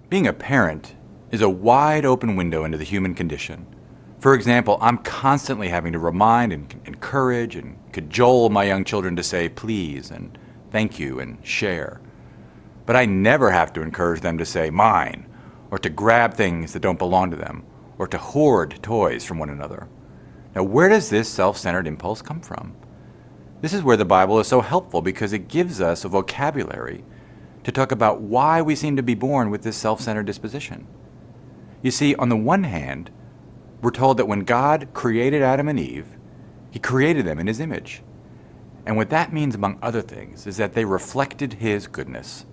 Being a parent is a wide open window into the human condition. For example, I'm constantly having to remind and encourage and cajole my young children to say please and thank you and share. But I never have to encourage them to say mine, or to grab things that don't belong to them, or to hoard toys from one another. Now, where does this self-centered impulse come from? This is where the Bible is so helpful, because it gives us a vocabulary to talk about why we seem to be born with this self-centered disposition. You see, on the one hand, we're told that when God created Adam and Eve, He created them in His image. And what that means, among other things, is that they reflected His goodness.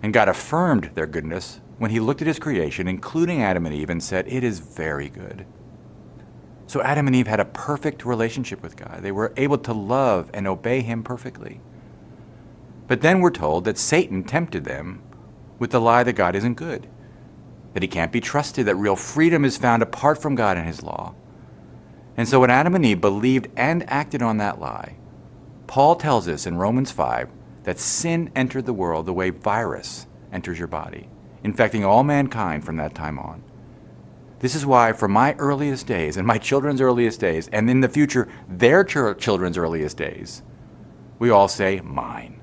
And God affirmed their goodness when He looked at His creation, including Adam and Eve, and said, "It is very good." So Adam and Eve had a perfect relationship with God. They were able to love and obey Him perfectly. But then we're told that Satan tempted them with the lie that God isn't good, that He can't be trusted, that real freedom is found apart from God and His law. And so when Adam and Eve believed and acted on that lie, Paul tells us in Romans 5 that sin entered the world the way virus enters your body, infecting all mankind from that time on. This is why from my earliest days and my children's earliest days, and in the future their children's earliest days, we all say mine.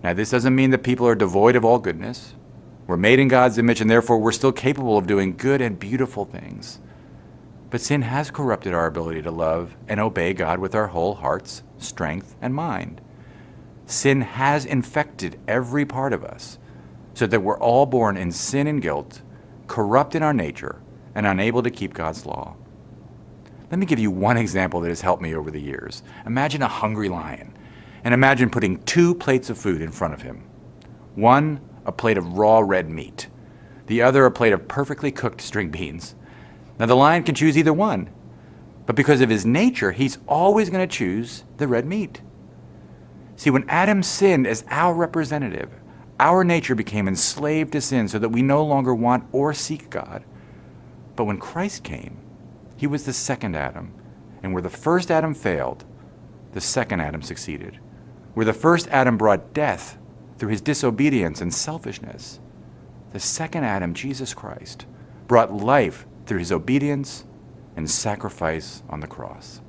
Now, this doesn't mean that people are devoid of all goodness. We're made in God's image, and therefore we're still capable of doing good and beautiful things. But sin has corrupted our ability to love and obey God with our whole hearts, strength, and mind. Sin has infected every part of us, so that we're all born in sin and guilt, corrupt in our nature, and unable to keep God's law. Let me give you one example that has helped me over the years. Imagine a hungry lion. And imagine putting 2 plates of food in front of him. One, a plate of raw red meat. The other, a plate of perfectly cooked string beans. Now, the lion can choose either one. But because of his nature, he's always going to choose the red meat. See, when Adam sinned as our representative, our nature became enslaved to sin so that we no longer want or seek God. But when Christ came, He was the second Adam. And where the first Adam failed, the second Adam succeeded. Where the first Adam brought death through his disobedience and selfishness, the second Adam, Jesus Christ, brought life through His obedience and sacrifice on the cross.